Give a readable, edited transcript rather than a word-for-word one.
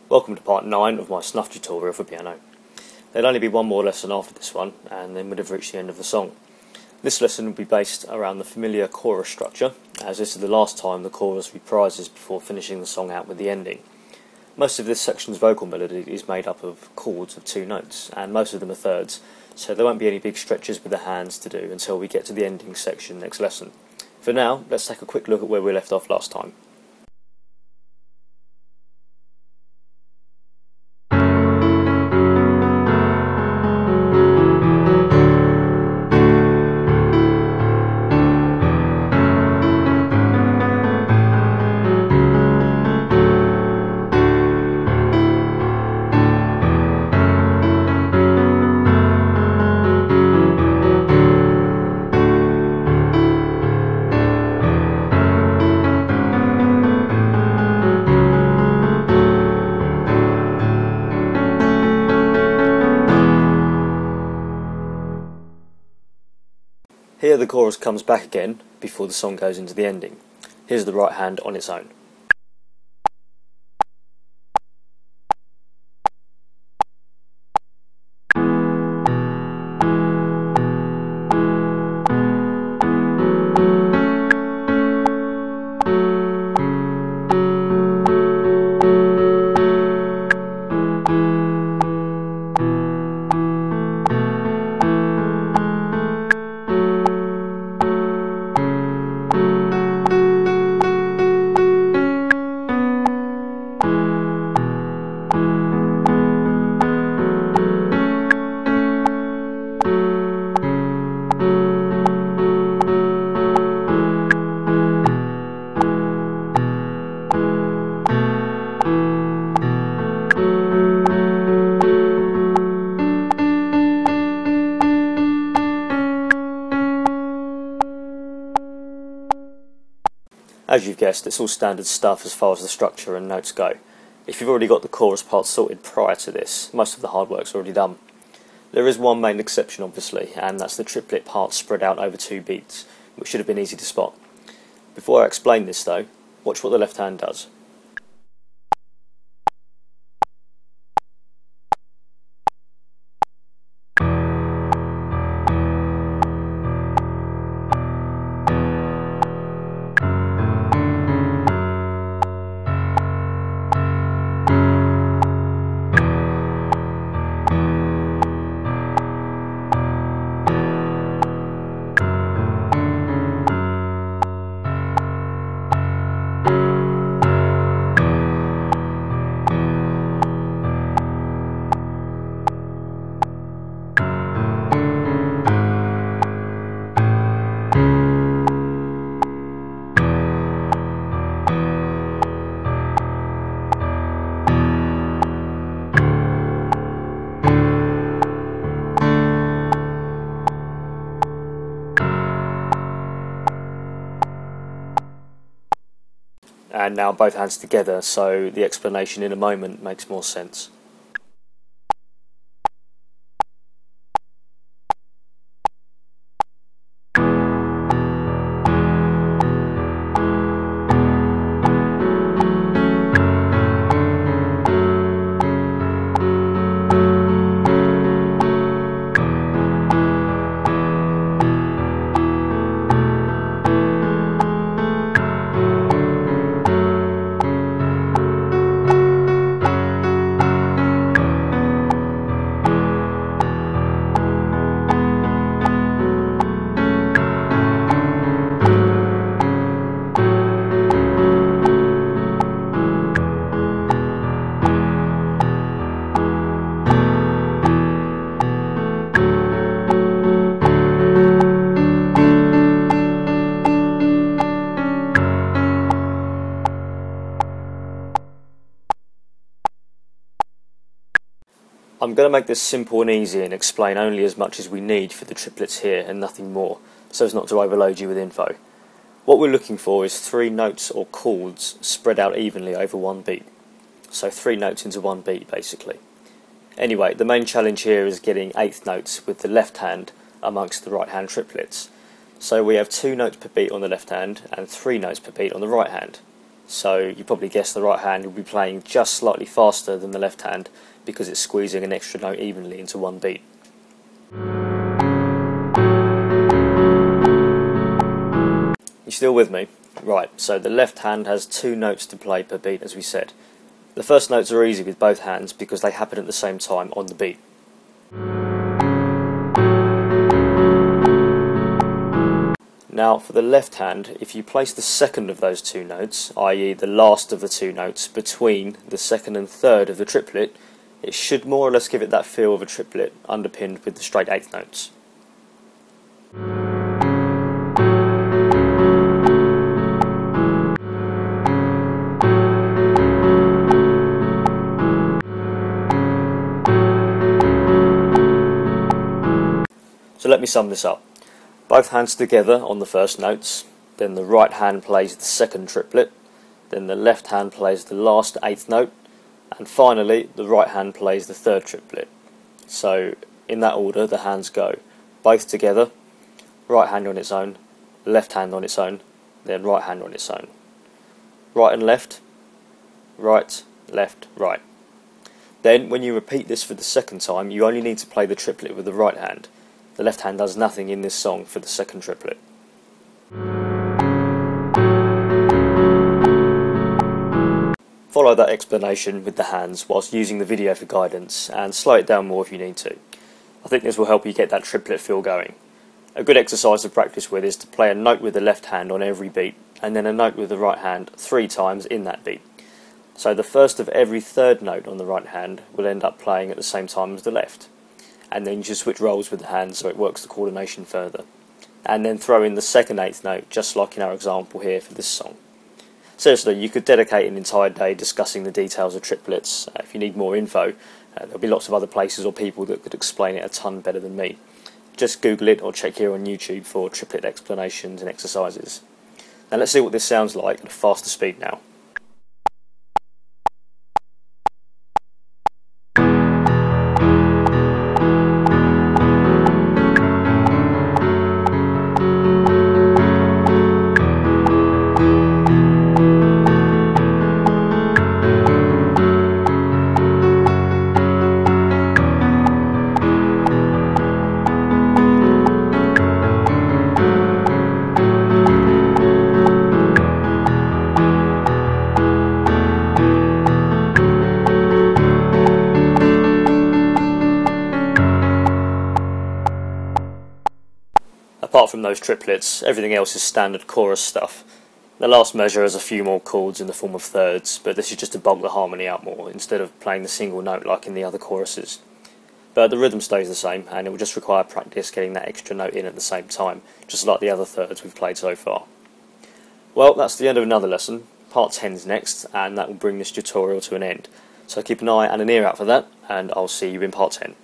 Welcome to part 9 of my Snuff tutorial for piano. There'll only be one more lesson after this one, and then we'd have reached the end of the song. This lesson will be based around the familiar chorus structure, as this is the last time the chorus reprises before finishing the song out with the ending. Most of this section's vocal melody is made up of chords of 2 notes, and most of them are thirds, so there won't be any big stretches with the hands to do until we get to the ending section next lesson. For now, let's take a quick look at where we left off last time. Here the chorus comes back again before the song goes into the ending. Here's the right hand on its own. As you've guessed, it's all standard stuff as far as the structure and notes go. If you've already got the chorus part sorted prior to this, most of the hard work's already done. There is one main exception obviously, and that's the triplet part spread out over 2 beats, which should have been easy to spot. Before I explain this though, watch what the left hand does. And now both hands together, so the explanation in a moment makes more sense. I'm going to make this simple and easy and explain only as much as we need for the triplets here and nothing more, so as not to overload you with info. What we're looking for is 3 notes or chords spread out evenly over 1 beat. So 3 notes into 1 beat basically. Anyway, the main challenge here is getting 8th notes with the left hand amongst the right hand triplets. So we have 2 notes per beat on the left hand and 3 notes per beat on the right hand. so you probably guessed the right hand will be playing just slightly faster than the left hand because it's squeezing an extra note evenly into one beat. You still with me? Right, so the left hand has 2 notes to play per beat, as we said. The first notes are easy with both hands because they happen at the same time on the beat. Now for the left hand, if you place the second of those 2 notes, i.e. the last of the 2 notes, between the second and third of the triplet, it should more or less give it that feel of a triplet underpinned with the straight 8th notes. So let me sum this up. Both hands together on the first notes, then the right hand plays the second triplet, then the left hand plays the last 8th note, and finally the right hand plays the third triplet. So in that order the hands go. Both together, right hand on its own, left hand on its own, then right hand on its own. Right and left, right, left, right. Then when you repeat this for the second time, you only need to play the triplet with the right hand. The left hand does nothing in this song for the second triplet. Follow that explanation with the hands whilst using the video for guidance, and slow it down more if you need to. I think this will help you get that triplet feel going. A good exercise to practice with is to play a note with the left hand on every beat, and then a note with the right hand 3 times in that beat. So the first of every third note on the right hand will end up playing at the same time as the left. And then you just switch roles with the hands so it works the coordination further. And then throw in the second 8th note, just like in our example here for this song. Seriously, you could dedicate an entire day discussing the details of triplets. If you need more info, there'll be lots of other places or people that could explain it a ton better than me. Just Google it or check here on YouTube for triplet explanations and exercises. Now let's see what this sounds like at a faster speed now. Apart from those triplets, everything else is standard chorus stuff. The last measure has a few more chords in the form of thirds, but this is just to bulk the harmony out more, instead of playing the single note like in the other choruses. But the rhythm stays the same, and it will just require practice getting that extra note in at the same time, just like the other thirds we've played so far. Well, that's the end of another lesson. Part 10 is next, and that will bring this tutorial to an end. So keep an eye and an ear out for that, and I'll see you in part 10.